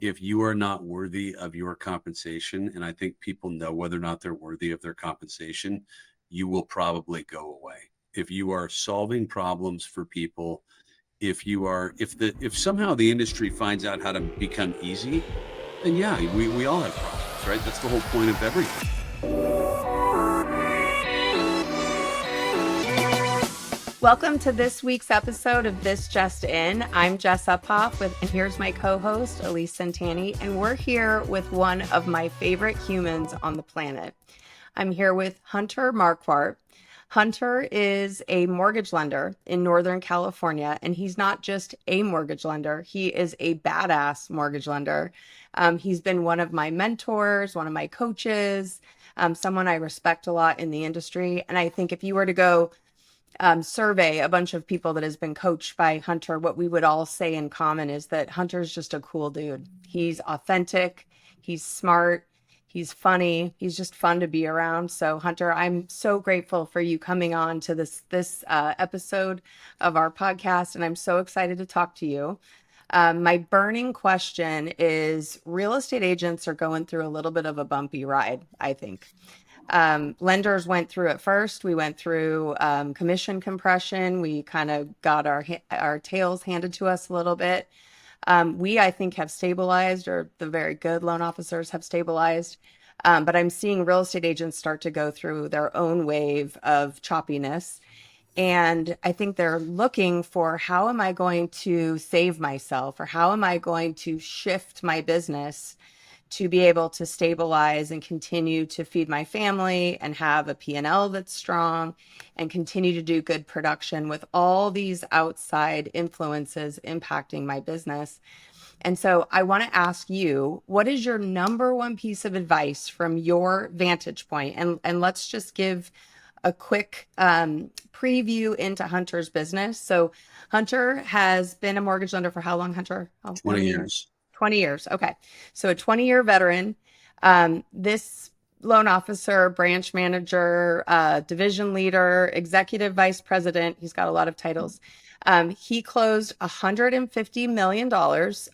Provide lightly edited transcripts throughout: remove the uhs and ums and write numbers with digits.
if you are not worthy of your compensation, and I think people know whether or not they're worthy of their compensation, you will probably go away. If you are solving problems for people, if somehow the industry finds out how to become easy, then yeah, we all have problems, right? That's the whole point of everything. Welcome to this week's episode of This Jess'd In. I'm Jess Uphoff, and here's my co-host, Elise Santani, and we're here with one of my favorite humans on the planet. I'm here with Hunter Marckwardt. Hunter is a mortgage lender in Northern California, and he's not just a mortgage lender. He is a badass mortgage lender. He's been one of my mentors, one of my coaches, someone I respect a lot in the industry. And I think if you were to go survey a bunch of people that has been coached by Hunter, what we would all say in common is that Hunter's just a cool dude. He's authentic, he's smart, he's funny, he's just fun to be around. So Hunter, I'm so grateful for you coming on to this episode of our podcast, and I'm so excited to talk to you. My burning question is, real estate agents are going through a little bit of a bumpy ride, I think. Lenders went through it first. We went through commission compression. We kind of got our tails handed to us a little bit. I think, have stabilized, or the very good loan officers have stabilized. But I'm seeing real estate agents start to go through their own wave of choppiness. And I think they're looking for, how am I going to save myself, or how am I going to shift my business to be able to stabilize and continue to feed my family and have a P&L that's strong and continue to do good production with all these outside influences impacting my business. And so I want to ask you, what is your number one piece of advice from your vantage point? And let's just give a quick preview into Hunter's business. So Hunter has been a mortgage lender for how long, Hunter? 20 years. 20 years. Okay. So a 20-year veteran. This loan officer, branch manager, division leader, executive vice president, he's got a lot of titles. He closed $150 million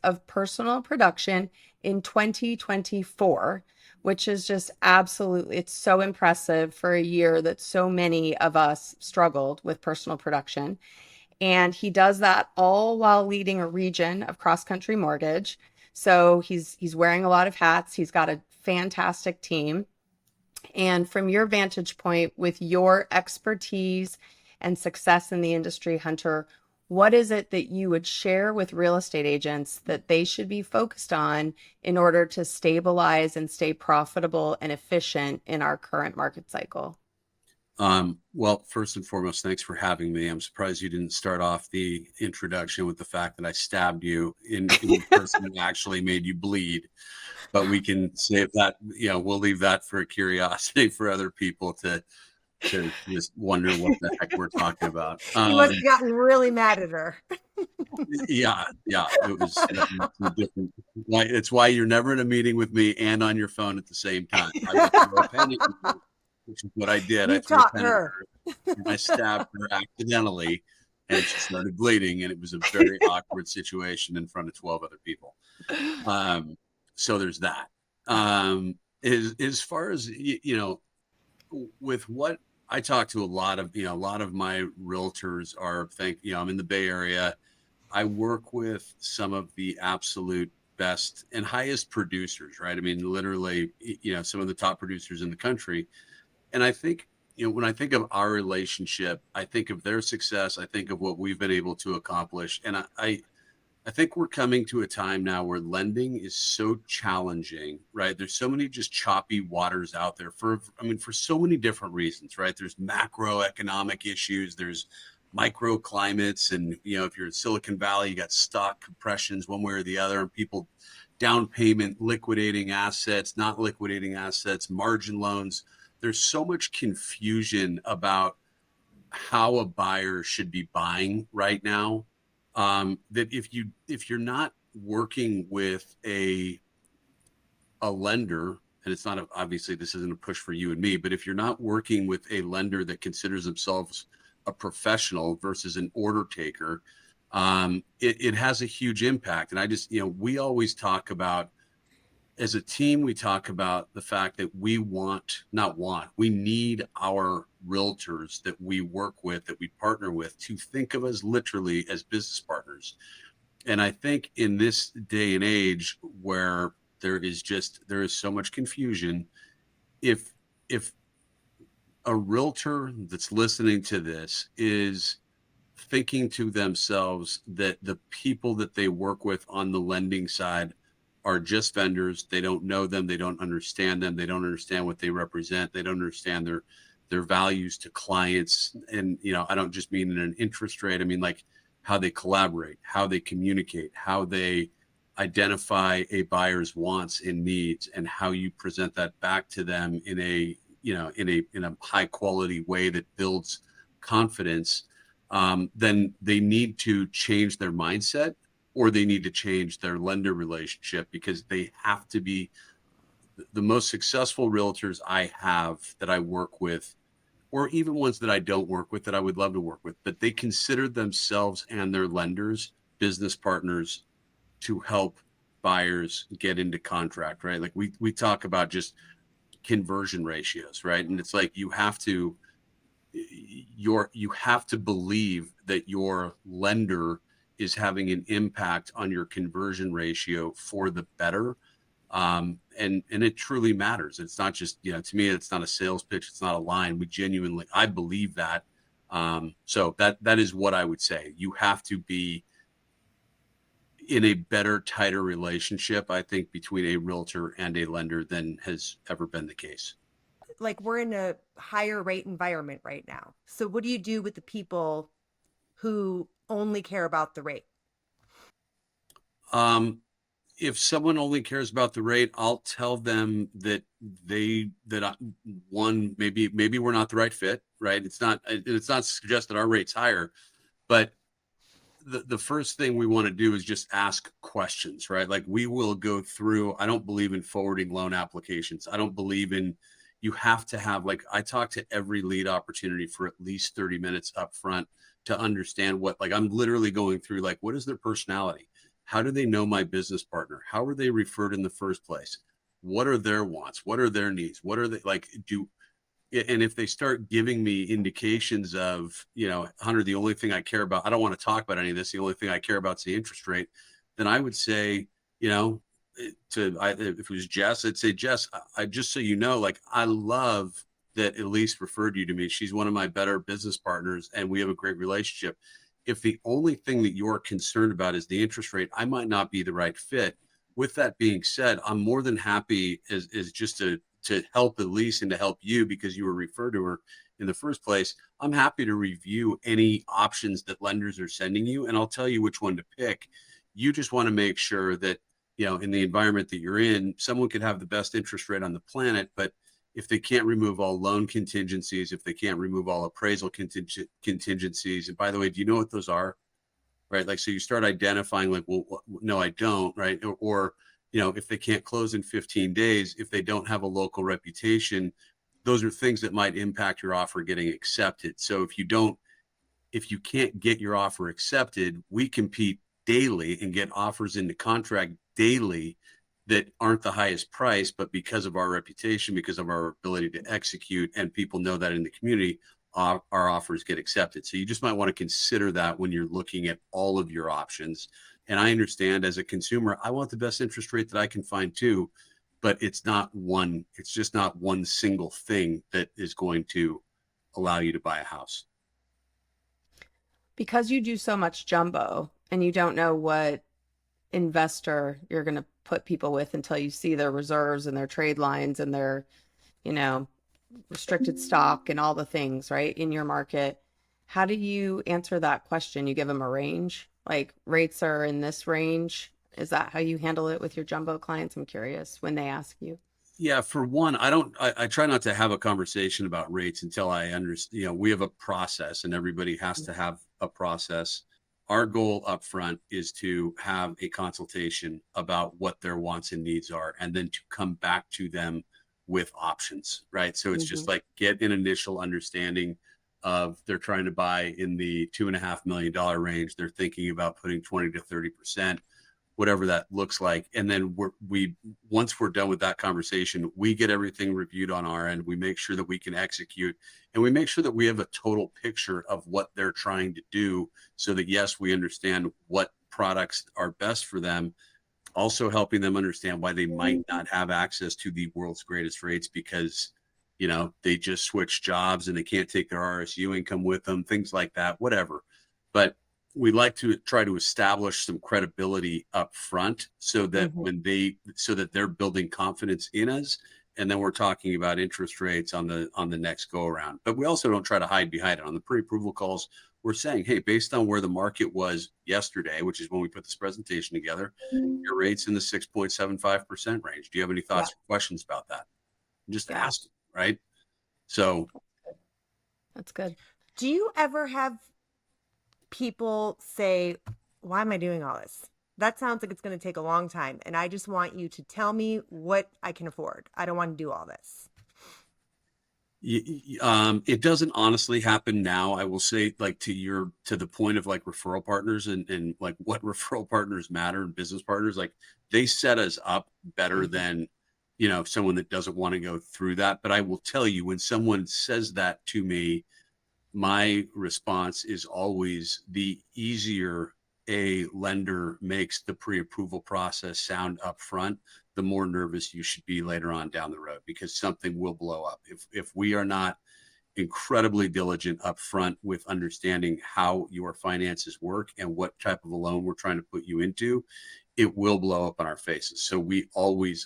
of personal production in 2024, which is just absolutely, it's so impressive for a year that so many of us struggled with personal production. And he does that all while leading a region of cross-country mortgage. So he's wearing a lot of hats. He's got a fantastic team. And from your vantage point, with your expertise and success in the industry, Hunter, what is it that you would share with real estate agents that they should be focused on in order to stabilize and stay profitable and efficient in our current market cycle? Well, first and foremost, thanks for having me. I'm surprised you didn't start off the introduction with the fact that I stabbed you in person and actually made you bleed. But we can save that. We'll leave that for a curiosity for other people to just wonder what the heck we're talking about. You must have gotten really mad at her. Yeah, it was different. It's why you're never in a meeting with me and on your phone at the same time. I would throw a penny, which is what I did. You taught her. And I stabbed her accidentally, and she started bleeding, and it was a very awkward situation in front of 12 other people. So there's that. As far as with what I talk to, a lot of my realtors are I'm in the Bay Area. I work with some of the absolute best and highest producers, right? I mean, literally, some of the top producers in the country. And I think, when I think of our relationship, I think of their success. I think of what we've been able to accomplish. And I think we're coming to a time now where lending is so challenging, right? There's so many just choppy waters out there for so many different reasons, right? There's macroeconomic issues. There's microclimates. And, if you're in Silicon Valley, you got stock compressions one way or the other, and people down payment, liquidating assets, not liquidating assets, margin loans. There's so much confusion about how a buyer should be buying right now, that if you're not working with a lender, and it's not obviously this isn't a push for you and me, but if you're not working with a lender that considers themselves a professional versus an order taker, it has a huge impact. And I just, we always talk about, as a team, we talk about the fact that we need our realtors that we work with, that we partner with, to think of us literally as business partners. And I think in this day and age where there is so much confusion, if if a realtor that's listening to this is thinking to themselves that the people that they work with on the lending side are just vendors, they don't know them, they don't understand them, they don't understand what they represent, they don't understand their values to clients. And I don't just mean in an interest rate, I mean like how they collaborate, how they communicate, how they identify a buyer's wants and needs, and how you present that back to them in a high quality way that builds confidence. Then they need to change their mindset, or they need to change their lender relationship, because they have to be the most successful realtors I have that I work with, or even ones that I don't work with that I would love to work with, but they consider themselves and their lenders business partners to help buyers get into contract, right? Like we talk about just conversion ratios, right? And it's like you have to believe that your lender is having an impact on your conversion ratio for the better. And it truly matters. It's not just, to me, it's not a sales pitch, it's not a line. I believe that. So that is what I would say. You have to be in a better, tighter relationship, I think, between a realtor and a lender than has ever been the case. Like, we're in a higher rate environment right now. So what do you do with the people who only care about the rate? Um, if someone only cares about the rate, I'll tell them that one, maybe we're not the right fit, right? It's not to suggest that our rate's higher, but the first thing we want to do is just ask questions, right? Like, we will go through. I don't believe in forwarding loan applications. I don't believe in, you have to have, like, I talk to every lead opportunity for at least 30 minutes up front to understand what, like, I'm literally going through, like, what is their personality? How do they know my business partner? How are they referred in the first place? What are their wants? What are their needs? What are they like? And if they start giving me indications of, Hunter, the only thing I care about, I don't want to talk about any of this, the only thing I care about is the interest rate, then I would say, if it was Jess, I'd say, Jess, I just, so you know, like, I love that Elise referred you to me. She's one of my better business partners and we have a great relationship. If the only thing that you're concerned about is the interest rate, I might not be the right fit. With that being said, I'm more than happy as just to help Elise and to help you, because you were referred to her in the first place. I'm happy to review any options that lenders are sending you, and I'll tell you which one to pick. You just want to make sure that, in the environment that you're in, someone could have the best interest rate on the planet, but if they can't remove all loan contingencies, if they can't remove all appraisal contingencies, and by the way, do you know what those are? Right? Like, so you start identifying, like, well, no, I don't, right? Or if they can't close in 15 days, if they don't have a local reputation, those are things that might impact your offer getting accepted. So if you can't get your offer accepted, we compete daily and get offers into contract daily that aren't the highest price, but because of our reputation, because of our ability to execute, and people know that in the community, our offers get accepted. So you just might want to consider that when you're looking at all of your options. And I understand, as a consumer, I want the best interest rate that I can find too, but it's just not one single thing that is going to allow you to buy a house. Because you do so much jumbo and you don't know what investor you're going to put people with until you see their reserves and their trade lines and their, you know, restricted stock and all the things, right, in your market. How do you answer that question? You give them a range, like, rates are in this range. Is that how you handle it with your jumbo clients? I'm curious when they ask you. Yeah, for one, I try not to have a conversation about rates until I understand, we have a process and everybody has to have a process. Our goal up front is to have a consultation about what their wants and needs are, and then to come back to them with options, right? So it's Mm-hmm. just like, get an initial understanding of they're trying to buy in the $2.5 million range. They're thinking about putting 20 to 30%, whatever that looks like. And then once we're done with that conversation, we get everything reviewed on our end. We make sure that we can execute, and we make sure that we have a total picture of what they're trying to do, so that, yes, we understand what products are best for them, also helping them understand why they might not have access to the world's greatest rates because, they just switched jobs and they can't take their RSU income with them, things like that, whatever. But we like to try to establish some credibility up front, so that so that they're building confidence in us. And then we're talking about interest rates on the next go around. But we also don't try to hide behind it. On the pre-approval calls, we're saying, hey, based on where the market was yesterday, which is when we put this presentation together, your rate's in the 6.75% range. Do you have any thoughts or questions about that? Just ask them, right? So That's good. Do you ever have people say, why am I doing all this? That sounds like it's going to take a long time, and I just want you to tell me what I can afford. I don't want to do all this. it doesn't honestly happen now. I will say, like, to the point of like referral partners and like what referral partners matter and business partners, like they set us up better than, someone that doesn't want to go through that. But I will tell you, when someone says that to me, my response is always, the easier a lender makes the pre-approval process sound up front, the more nervous you should be later on down the road, because something will blow up. If we are not incredibly diligent up front with understanding how your finances work and what type of a loan we're trying to put you into, it will blow up on our faces. So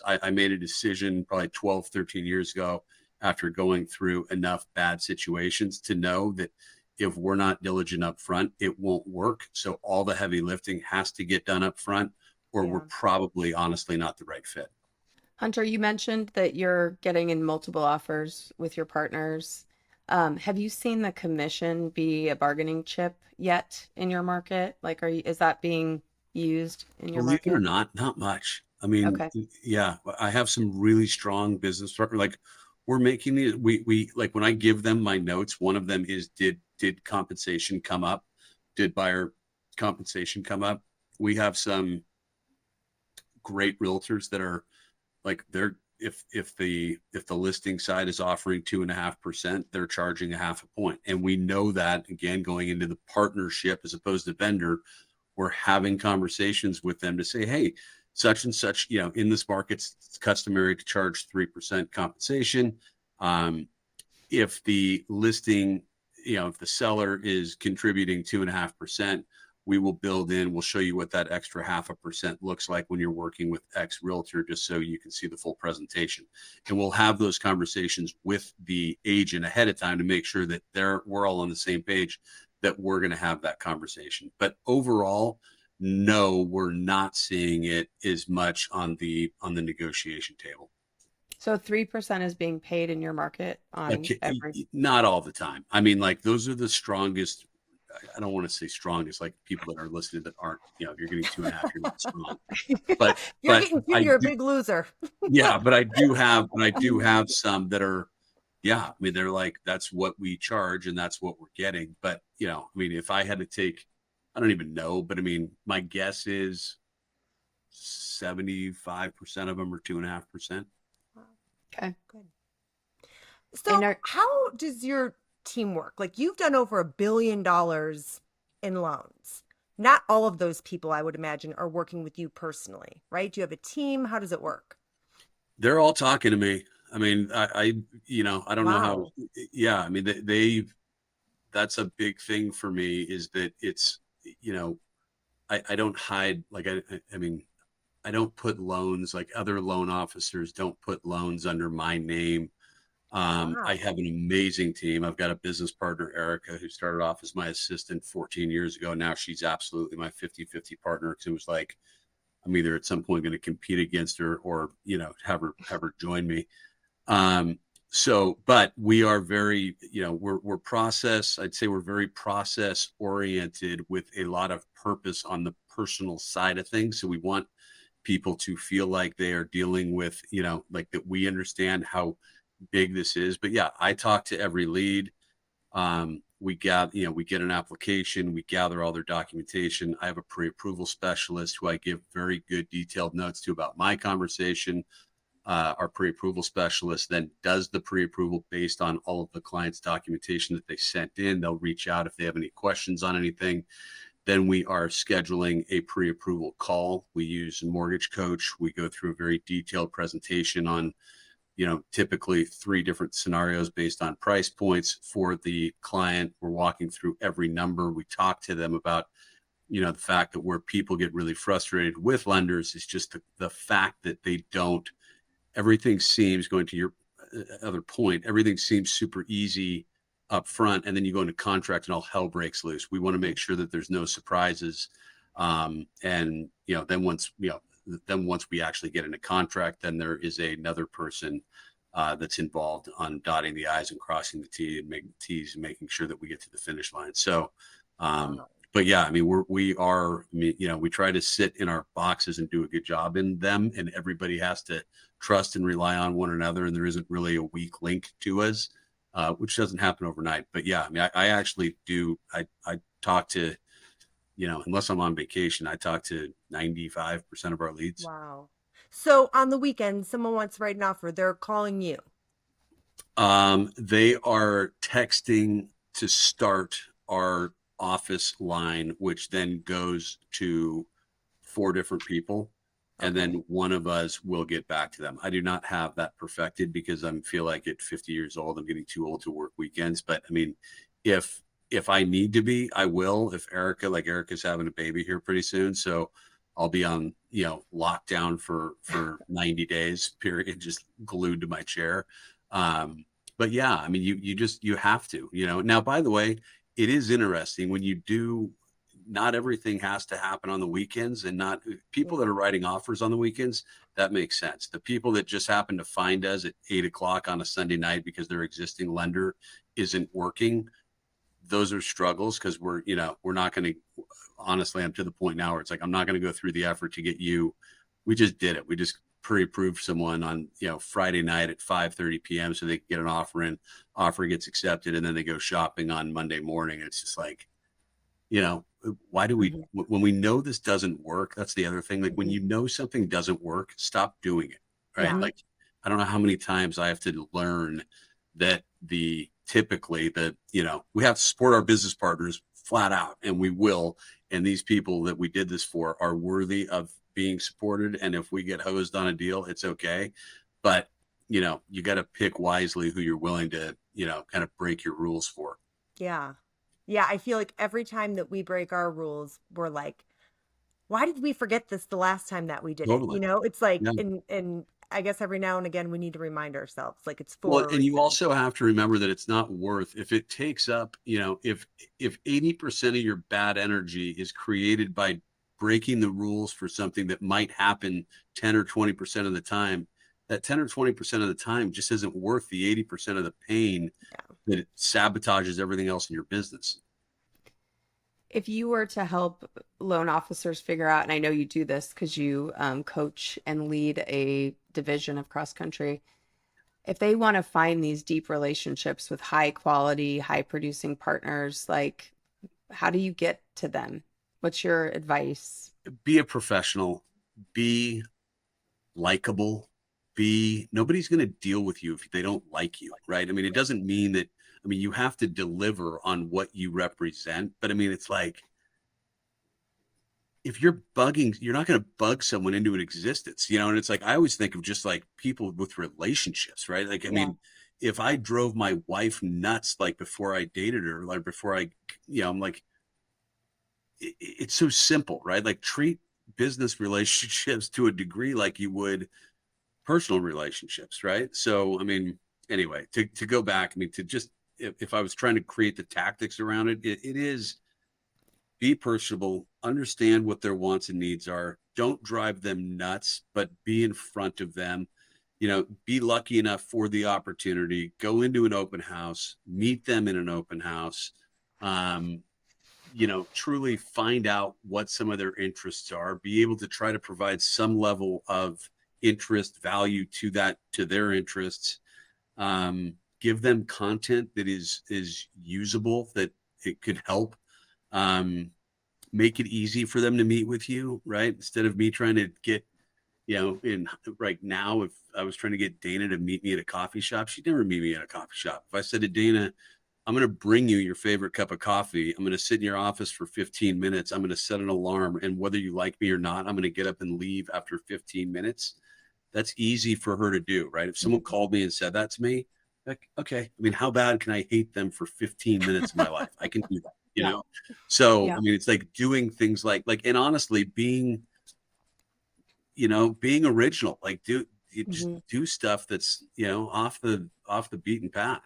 I made a decision probably 12, 13 years ago, after going through enough bad situations, to know that if we're not diligent up front, it won't work. So all the heavy lifting has to get done up front, or we're probably honestly not the right fit. Hunter, you mentioned that you're getting in multiple offers with your partners. Have you seen the commission be a bargaining chip yet in your market? Like, is that being used in your Believe it or market? not much. I mean, Okay. yeah, I have some really strong business partners. Like, we're making these, we like, when I give them my notes, one of them is, did compensation come up? Did buyer compensation come up? We have some great realtors that are like, if the listing side is offering 2.5%, they're charging 0.5 point. And we know that, again, going into the partnership as opposed to vendor, we're having conversations with them to say, hey, such and such, in this market, it's customary to charge 3% compensation. If the listing, if the seller is contributing 2.5%, we'll show you what that extra 0.5% looks like when you're working with X realtor, just so you can see the full presentation. And we'll have those conversations with the agent ahead of time to make sure that we're all on the same page, that we're going to have that conversation. But overall, no, we're not seeing it as much on the negotiation table. So 3% is being paid in your market on every. Not all the time. I mean, like, those are the strongest. I don't want to say strongest, like people that are listed that aren't, if you're getting 2.5, you're not strong. But you're getting 2, you're a big loser. Yeah, but I do have some that are, I mean, they're like, that's what we charge and that's what we're getting. But, I mean, if I had to take, I don't even know, but I mean, my guess is 75% of them are 2.5%. Okay. Good. So how does your team work? Like, you've done over $1 billion in loans. Not all of those people, I would imagine, are working with you personally, right? Do you have a team? How does it work? They're all talking to me. I mean, I don't know how. Yeah, I mean, that's a big thing for me, is that it's, I don't hide, like, I mean, I don't put loans, like other loan officers don't put loans under my name. I have an amazing team. I've got a business partner, Erica, who started off as my assistant 14 years ago. Now she's absolutely my 50-50 partner. It was like, I'm either at some point going to compete against her or, have her join me. But we are very, we're process. I'd say we're very process oriented, with a lot of purpose on the personal side of things. So we want people to feel like they are dealing with, like, that we understand how big this is. But yeah, I talk to every lead. We get an application, we gather all their documentation. I have a pre-approval specialist who I give very good detailed notes to about my conversation. Our pre-approval specialist then does the pre-approval based on all of the client's documentation that they sent in. They'll reach out if they have any questions on anything. Then we are scheduling a pre-approval call. We use Mortgage Coach. We go through a very detailed presentation on, typically 3 different scenarios based on price points for the client. We're walking through every number. We talk to them about, the fact that where people get really frustrated with lenders is just the fact that they don't, everything seems, going to your other point, everything seems super easy up front, and then you go into contract and all hell breaks loose. We want to make sure that there's no surprises. And, then once we actually get into contract, then there is another person that's involved on dotting the I's and crossing the T's and making sure that we get to the finish line. So, but yeah, I mean, we try to sit in our boxes and do a good job in them, and everybody has to trust and rely on one another. And there isn't really a weak link to us, which doesn't happen overnight. But yeah, I mean, I actually do. I talk to, unless I'm on vacation, I talk to 95% of our leads. Wow. So on the weekend, someone wants to write an offer. They're calling you. They are texting to start our office line, which then goes to 4 different people. And then one of us will get back to them. I do not have that perfected because I feel like at 50 years old, I'm getting too old to work weekends. But I mean, if I need to be, I will. If Erica's having a baby here pretty soon, so I'll be on, lockdown for 90 days period, just glued to my chair. But yeah, I mean, you have to, Now, by the way, it is interesting when you do. Not everything has to happen on the weekends, and not people that are writing offers on the weekends. That makes sense. The people that just happen to find us at 8 o'clock on a Sunday night because their existing lender isn't working, those are struggles because we're not going to, honestly, I'm to the point now where it's like, I'm not going to go through the effort to get you. We just did it. We just pre-approved someone on, Friday night at 5:30 p.m. so they can get an offer in, offer gets accepted. And then they go shopping on Monday morning. It's just like, why do we, when we know this doesn't work, that's the other thing. Like when something doesn't work, stop doing it. Right. Yeah. Like, I don't know how many times I have to learn that typically we have to support our business partners flat out, and we will. And these people that we did this for are worthy of being supported. And if we get hosed on a deal, it's okay. But, you got to pick wisely who you're willing to, kind of break your rules for. Yeah. Yeah, I feel like every time that we break our rules, we're like, why did we forget this the last time that we did Totally. it? It's like, Yeah. and I guess every now and again, we need to remind ourselves, like it's Well, for a and you reason. also have to remember that it's not worth, if it takes up, if 80% of your bad energy is created by breaking the rules for something that might happen 10 or 20% of the time, that 10 or 20% of the time just isn't worth the 80% of the pain that it sabotages everything else in your business. If you were to help loan officers figure out, and I know you do this because you coach and lead a division of cross country, if they want to find these deep relationships with high quality, high producing partners, like how do you get to them? What's your advice? Be a professional, be likable, nobody's going to deal with you if they don't like you, right? I mean, it doesn't mean that, you have to deliver on what you represent, but it's like, if you're bugging, you're not going to bug someone into an existence, and it's like, I always think of just like people with relationships, right? Like, I mean, if I drove my wife nuts, like before I dated her, like before I'm like, it's so simple, right? Like treat business relationships to a degree like you would personal relationships, right? So, anyway, to go back, to just, if I was trying to create the tactics around it, it is be personable, understand what their wants and needs are. Don't drive them nuts, but be in front of them. Be lucky enough for the opportunity, go into an open house, meet them in an open house, truly find out what some of their interests are, be able to try to provide some level of interest value to their interests. give them content that is usable, that it could help, make it easy for them to meet with you, right? Instead of me trying to get, in right now, if I was trying to get Dana to meet me at a coffee shop, she'd never meet me at a coffee shop. If I said to Dana, I'm going to bring you your favorite cup of coffee, I'm going to sit in your office for 15 minutes, I'm going to set an alarm, and whether you like me or not, I'm going to get up and leave after 15 minutes. That's easy for her to do, right? If someone called me and said that to me, like, okay, I mean, how bad can I hate them for 15 minutes of my life? I can do that, Yeah. So, Yeah. I mean, it's like doing things and honestly, being original, like just do stuff that's, off the beaten path.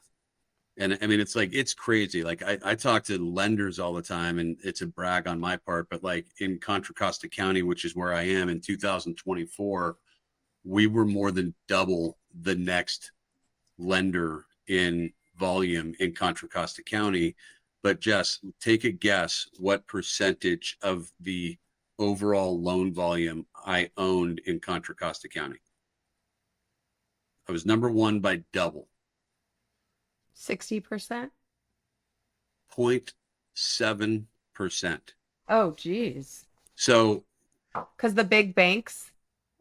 And I mean, it's like, it's crazy. Like I talk to lenders all the time, and it's a brag on my part, but like in Contra Costa County, which is where I am, in 2024, we were more than double the next lender in volume in Contra Costa County. But Jess, take a guess what percentage of the overall loan volume I owned in Contra Costa County. I was number one by double. 60%. 0.7%. Oh, geez. So, because the big banks,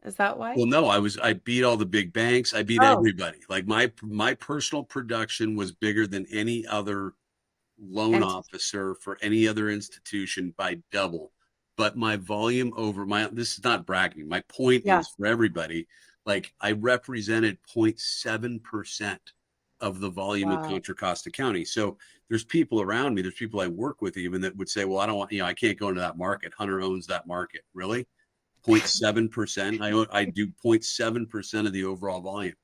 is that why? well, no, I beat all the big banks. I beat everybody. Like my personal production was bigger than any other loan officer for any other institution by double. But my volume this is not bragging. My point is, for everybody, like I represented 0.7% of the volume of Contra Costa County. So there's people around me, there's people I work with even, that would say, well, I don't want, I can't go into that market. Hunter owns that market. Really? 0.7%. I do 0.7% of the overall volume.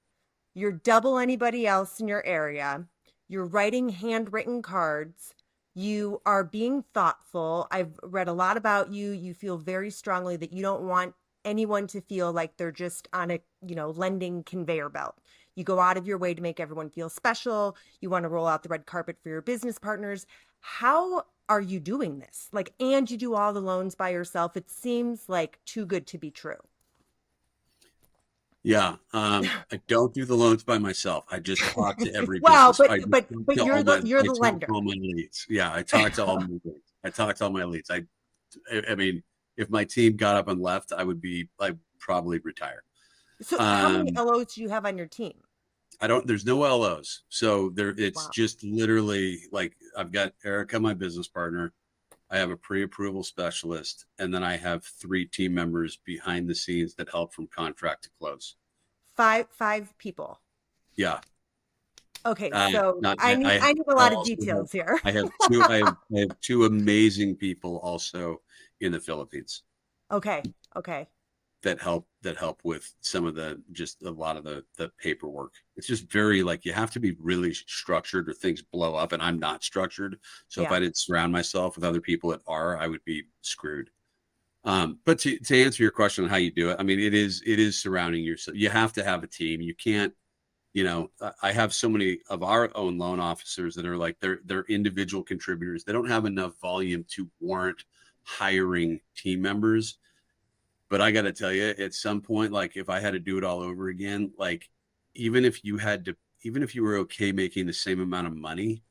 You're double anybody else in your area. You're writing handwritten cards. You are being thoughtful. I've read a lot about you. You feel very strongly that you don't want anyone to feel like they're just on a, lending conveyor belt. You go out of your way to make everyone feel special. You want to roll out the red carpet for your business partners. How are you doing this? Like, and you do all the loans by yourself. It seems like too good to be true. Yeah. I don't do the loans by myself. I just talk to every Wow, business. but you're the lender. All my leads. Yeah, I talk to all my leads. I talk to all my leads. I mean, if my team got up and left, I'd probably retire. So how many LOs do you have on your team? There's no LOs. So it's just literally like, I've got Erica, my business partner. I have a pre-approval specialist, and then I have 3 team members behind the scenes that help from contract to close. Five people. Yeah. Okay, so I need a lot of details here. I have 2 amazing people also in the Philippines. Okay. That help with some of a lot of the paperwork. It's just very, like, you have to be really structured or things blow up, and I'm not structured. So if I didn't surround myself with other people that are, I would be screwed. But to answer your question on how you do it, I mean, it is surrounding yourself. You have to have a team. You can't, I have so many of our own loan officers that are like, they're individual contributors. They don't have enough volume to warrant hiring team members. But I got to tell you, at some point, like, if I had to do it all over again, like, even if you were okay making the same amount of money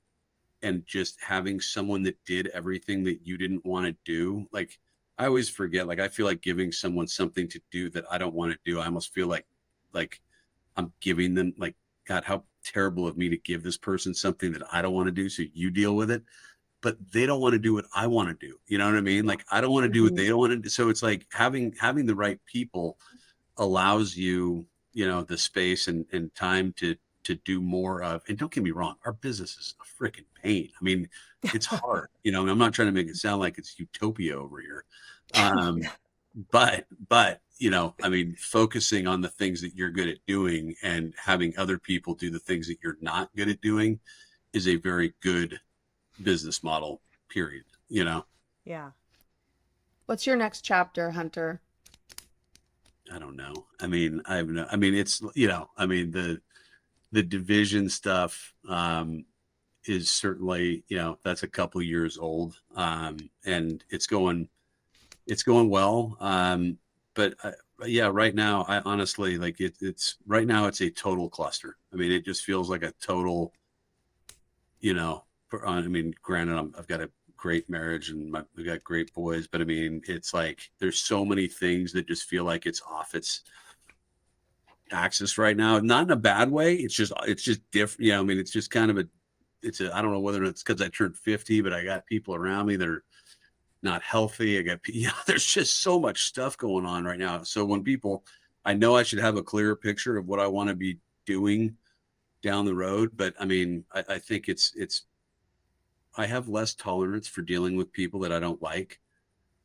and just having someone that did everything that you didn't want to do, like, I always forget, like, I feel like giving someone something to do that I don't want to do. I almost feel like I'm giving them, like, God, how terrible of me to give this person something that I don't want to do, so you deal with it. But they don't want to do what I want to do. You know what I mean? Like, I don't want to do what they don't want to do. So it's like having the right people allows you, the space and time to do more of. And don't get me wrong, our business is a freaking pain. I mean, it's hard. I'm not trying to make it sound like it's utopia over here. But I mean, focusing on the things that you're good at doing and having other people do the things that you're not good at doing is a very good business model, period. Yeah. What's your next chapter, Hunter? I don't know. I mean, it's, I mean, the division stuff is certainly, that's a couple years old, and it's going well. But yeah, right now, I honestly like it's right now it's a total cluster. I mean, it just feels like a total, I mean, granted, I've got a great marriage and we've got great boys, but I mean, it's like there's so many things that just feel like it's off its axis right now. Not in a bad way. It's just different. I mean, it's just kind of I don't know whether it's because I turned 50, but I got people around me that are not healthy. There's just so much stuff going on right now. So I know I should have a clearer picture of what I want to be doing down the road, but I mean, I think I have less tolerance for dealing with people that I don't like.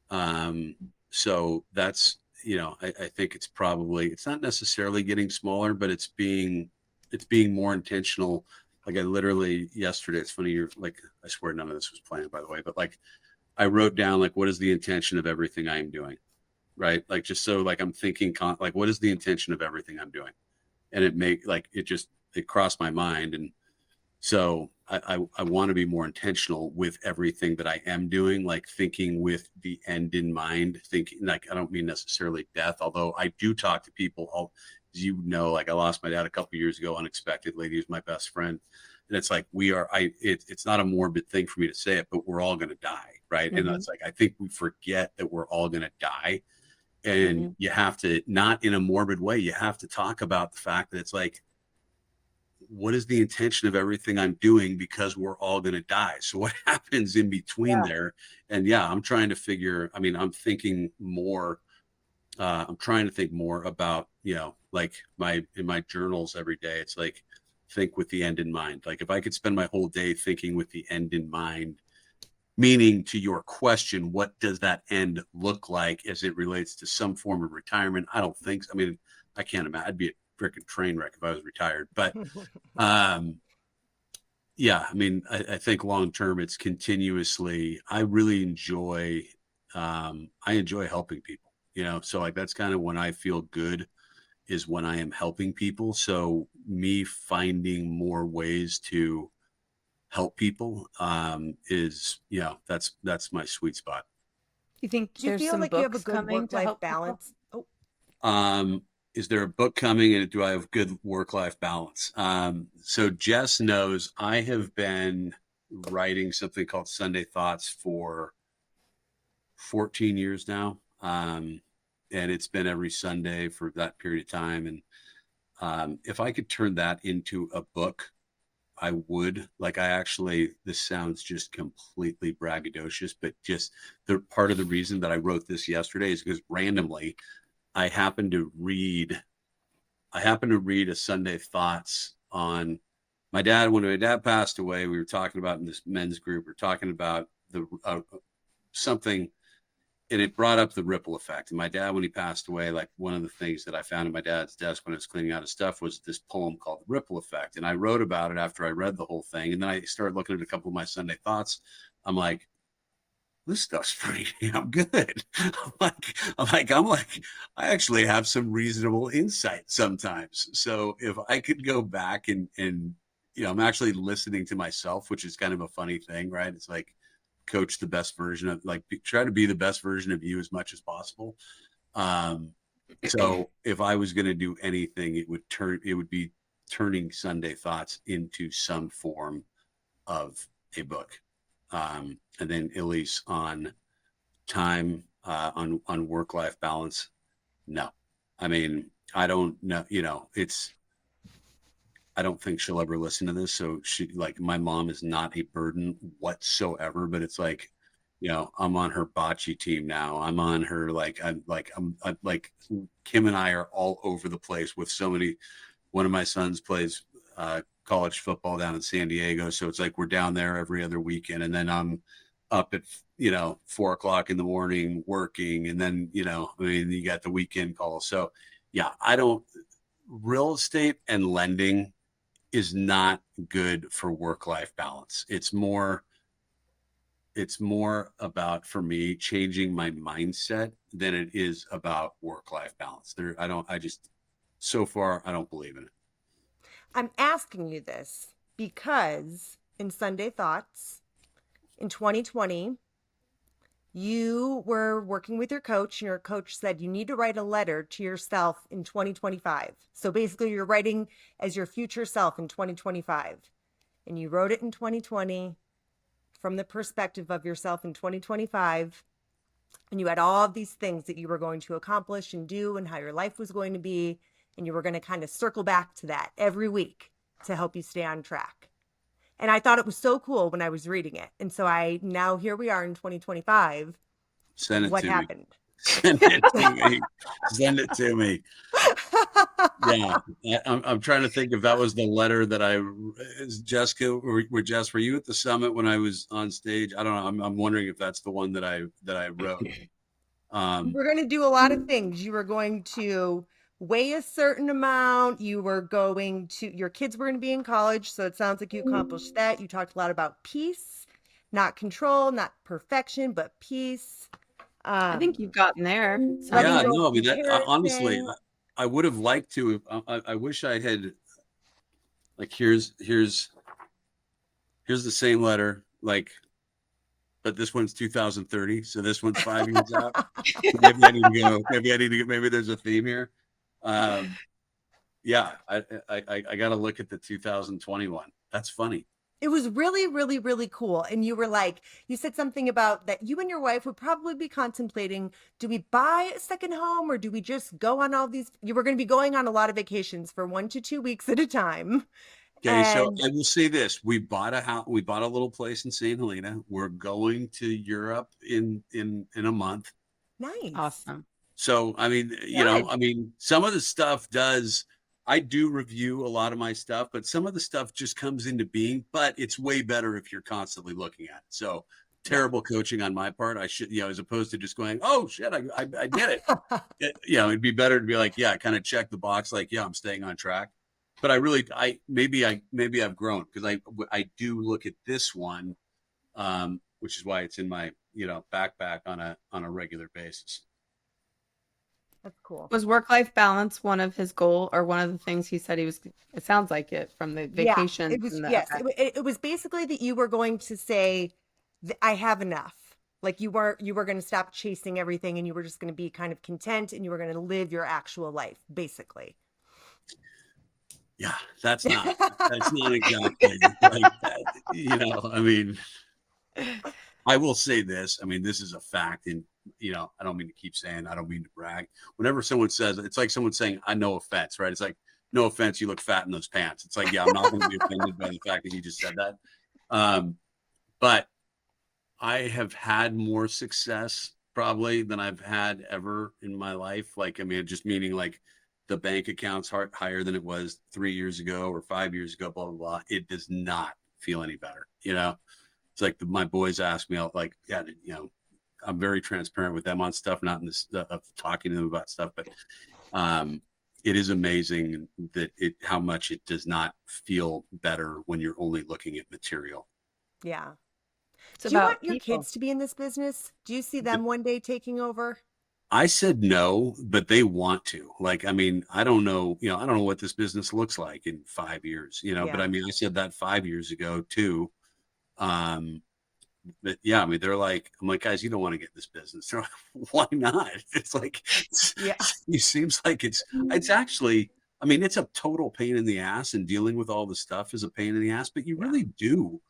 Um, so that's, I think it's not necessarily getting smaller, but it's being more intentional. Like I literally yesterday, it's funny, I swear none of this was planned, by the way, but like I wrote down, like, what is the intention of everything I am doing? Right. Like, just so like I'm thinking, like, what is the intention of everything I'm doing? And it crossed my mind. And so I want to be more intentional with everything that I am doing, like thinking with the end in mind, thinking like, I don't mean necessarily death, although I do talk to people like I lost my dad a couple of years ago, unexpectedly. He was my best friend. And it's like, it's not a morbid thing for me to say it, but we're all going to die. Right. And Hmm. it's like, I think we forget that we're all going to die. And Hmm. you have to, not in a morbid way, you have to talk about the fact that it's like, what is the intention of everything I'm doing, because we're all going to die. So what happens in between Yeah. there? And yeah, I'm trying to figure, I mean, I'm trying to think more about, like in my journals every day, it's like, think with the end in mind. Like if I could spend my whole day thinking with the end in mind, meaning to your question, what does that end look like as it relates to some form of retirement? I don't think so. I mean, I can't imagine. I'd be a freaking train wreck if I was retired, but um, yeah, I mean, I think long term, it's continuously. I really enjoy. I enjoy helping people. So like that's kind of when I feel good, is when I am helping people. So me finding more ways to help people is that's my sweet spot. You think Do you there's feel some like you have a books good coming to work-life help people? balance? Oh, Um, is there a book coming, and do I have good work life balance? So Jess knows I have been writing something called Sunday Thoughts for 14 years now. And it's been every Sunday for that period of time. And if I could turn that into a book, I would. Like, this sounds just completely braggadocious, but just the part of the reason that I wrote this yesterday is because randomly I happened to read a Sunday Thoughts on my dad. When my dad passed away, we were talking about in this men's group, we are talking about the something, and it brought up the ripple effect. And my dad, when he passed away, like one of the things that I found at my dad's desk when I was cleaning out his stuff was this poem called The Ripple Effect. And I wrote about it after I read the whole thing. And then I started looking at a couple of my Sunday thoughts. I'm like, this stuff's pretty damn good. I'm like, I actually have some reasonable insight sometimes. So if I could go back and I'm actually listening to myself, which is kind of a funny thing, right? It's like coach the best version of, like, try to be the best version of you as much as possible. Um, so if I was going to do anything, it would be turning Sunday thoughts into some form of a book. And then Elise on time, on work life balance. No, I mean, I don't know. I don't think she'll ever listen to this. So my mom is not a burden whatsoever. But it's like, I'm on her bocce team now. I'm on her I'm like Kim and I are all over the place with so many. One of my sons plays college football down in San Diego, so it's like we're down there every other weekend, and then I'm up at 4 o'clock in the morning working, and then I mean, you got the weekend call. So yeah, I don't. Real estate and lending is not good for work life balance. It's more about, for me, changing my mindset than it is about work life balance. I just, so far, I don't believe in it. I'm asking you this because in Sunday Thoughts in 2020, you were working with your coach, and your coach said you need to write a letter to yourself in 2025. So basically, you're writing as your future self in 2025. And you wrote it in 2020 from the perspective of yourself in 2025. And you had all of these things that you were going to accomplish and do, and how your life was going to be. And you were going to kind of circle back to that every week to help you stay on track. And I thought it was so cool when I was reading it. And so now here we are in 2025. Send it What to me. happened? Send it to me. Send it to me. Yeah, I'm trying to think if that was the letter that Jessica or Jess, were you at the summit when I was on stage? I don't know. I'm wondering if that's the one that I wrote. We're going to do a lot of things. You were going to weigh a certain amount. Your kids were going to be in college. So it sounds like you accomplished that. You talked a lot about peace, not control, not perfection, but peace. I think you've gotten there. Yeah, no, I mean honestly, I would have liked to. I wish I had. Like here's the same letter, like, but this one's 2030, so this one's 5 years out. Maybe I need to go. Maybe there's a theme here. Yeah, I got to look at the 2021. That's funny. It was really, really, really cool. And you said something about that you and your wife would probably be contemplating, do we buy a second home, or do we just go on all these? You were going to be going on a lot of vacations for 1 to 2 weeks at a time. Okay, so I will say this: we bought a house. We bought a little place in St. Helena. We're going to Europe in a month. Nice, awesome. So I mean, some of the stuff does. I do review a lot of my stuff, but some of the stuff just comes into being. But it's way better if you're constantly looking at it. So terrible coaching on my part. I should, as opposed to just going, oh shit, I did it. It'd be better to be like, yeah, kind of check the box, like, yeah, I'm staying on track. But maybe I've grown, because I do look at this one, which is why it's in my backpack on a regular basis. That's cool. Was work-life balance one of his goal, or one of the things he said he was? It sounds like it from the vacation. Yeah, it was. Yes, okay. It was basically that you were going to say, "I have enough." Like you were going to stop chasing everything, and you were just going to be kind of content, and you were going to live your actual life, basically. Yeah, that's not exactly like that. I mean, I will say this. I mean, this is a fact, and I don't mean to keep saying, I don't mean to brag. Whenever someone says, it's like someone saying, "I no offense," right? It's like, no offense, you look fat in those pants. It's like, yeah, I'm not going to be offended by the fact that you just said that. But I have had more success probably than I've had ever in my life. Like, I mean, just meaning like the bank account's higher than it was 3 years ago or 5 years ago, blah, blah, blah. It does not feel any better. It's like my boys ask me, like, yeah, I'm very transparent with them on stuff, not in this of talking to them about stuff, but it is amazing that how much it does not feel better when you're only looking at material. Yeah. Do you want your kids to be in this business? Do you see them one day taking over? I said no, but they want to. Like, I mean, I don't know what this business looks like in 5 years, but I mean, I said that 5 years ago too. But yeah, I mean, I'm like, guys, you don't want to get in this business. They're like, why not? It's like, it seems like it's actually, I mean, it's a total pain in the ass, and dealing with all the stuff is a pain in the ass, but you really do.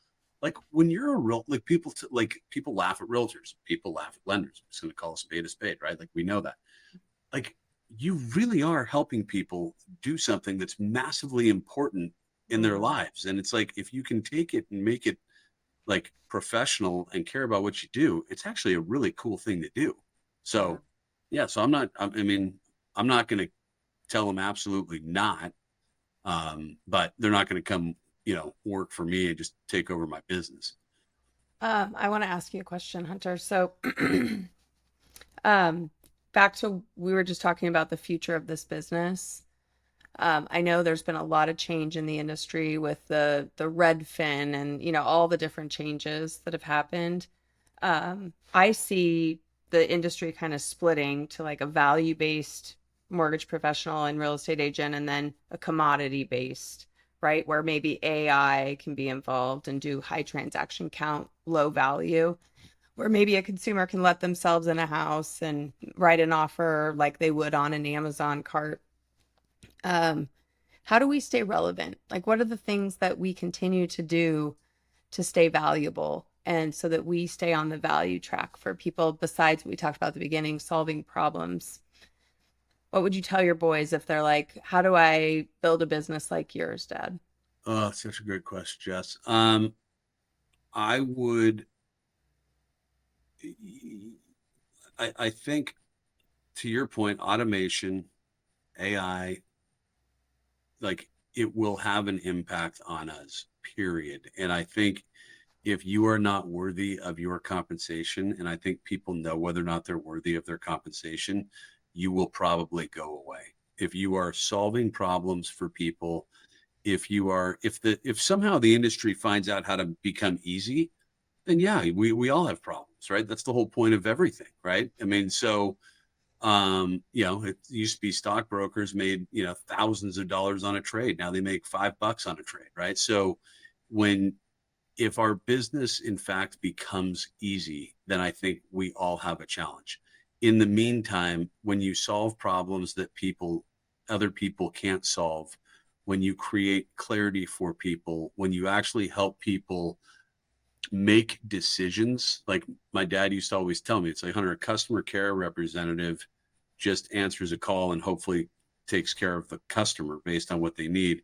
Like when you're people laugh at realtors, people laugh at lenders. I'm just going to call a spade, right? Like we know that. Like you really are helping people do something that's massively important in their lives. And it's like, if you can take it and make it like professional and care about what you do, it's actually a really cool thing to do. So so I'm not going to tell them absolutely not. But they're not going to come, work for me and just take over my business. I want to ask you a question, Hunter. So, back to, we were just talking about the future of this business. I know there's been a lot of change in the industry with the Redfin and, all the different changes that have happened. I see the industry kind of splitting to like a value-based mortgage professional and real estate agent, and then a commodity-based, right? Where maybe AI can be involved and do high transaction count, low value. where maybe a consumer can let themselves in a house and write an offer like they would on an Amazon cart. How do we stay relevant? Like, what are the things that we continue to do to stay valuable and so that we stay on the value track for people besides what we talked about at the beginning, solving problems? What would you tell your boys if they're like, how do I build a business like yours, Dad? Oh, such a great question, Jess. I would, I think to your point, automation, AI, like it will have an impact on us, period. And I think if you are not worthy of your compensation, and I think people know whether or not they're worthy of their compensation, you will probably go away. If you are solving problems for people, if somehow the industry finds out how to become easy, then yeah, we all have problems, right? That's the whole point of everything, right? I mean, so it used to be stockbrokers made, thousands of dollars on a trade. Now they make $5 on a trade, right? So if our business in fact becomes easy, then I think we all have a challenge. In the meantime, when you solve problems that other people can't solve, when you create clarity for people, when you actually help people make decisions, like my dad used to always tell me, it's like, Hunter, a customer care representative just answers a call and hopefully takes care of the customer based on what they need.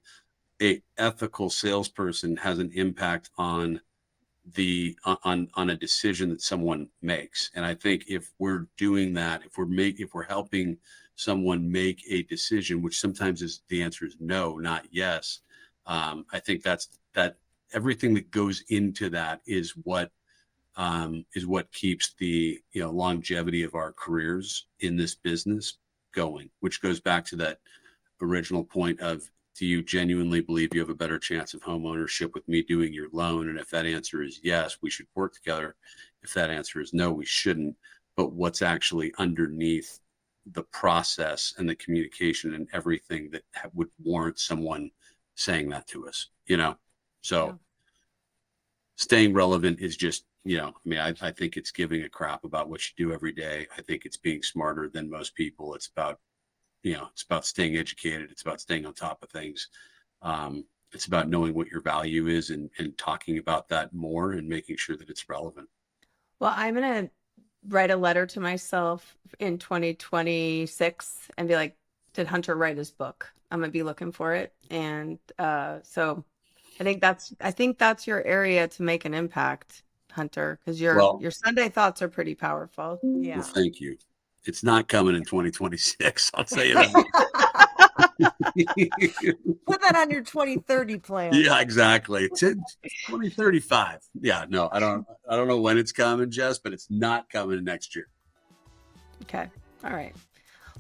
A ethical salesperson has an impact on a decision that someone makes. And I think if we're doing that, if we're helping someone make a decision, which sometimes the answer is no, not yes. I think that everything that goes into that is what keeps the longevity of our careers in this business going, which goes back to that original point of, do you genuinely believe you have a better chance of home ownership with me doing your loan? And if that answer is yes, we should work together. If that answer is no, we shouldn't. But what's actually underneath the process and the communication and everything that would warrant someone saying that to us, So Yeah. Staying relevant is just, I think it's giving a crap about what you do every day. I think it's being smarter than most people. It's about staying educated. It's about staying on top of things. It's about knowing what your value is and talking about that more and making sure that it's relevant. Well, I'm going to write a letter to myself in 2026 and be like, did Hunter write his book? I'm going to be looking for it. And so I think that's your area to make an impact, Hunter, because your Sunday thoughts are pretty powerful. Yeah. Well, thank you. It's not coming in 2026. I'll tell you that. Put that on your 2030 plan. Yeah, exactly. It's in 2035. Yeah, no, I don't know when it's coming, Jess, but it's not coming next year. Okay. All right.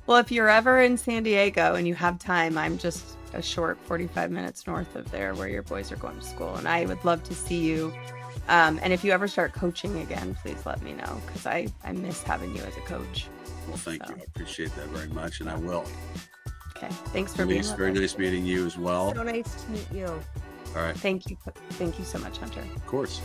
Well, if you're ever in San Diego and you have time, I'm just a short 45 minutes north of there where your boys are going to school, and I would love to see you. And if you ever start coaching again, please let me know, because I miss having you as a coach. Well, thank you. I appreciate that very much, and I will. Okay. Thanks for being with us. Very nice meeting you as well. So nice to meet you. All right. Thank you. Thank you so much, Hunter. Of course.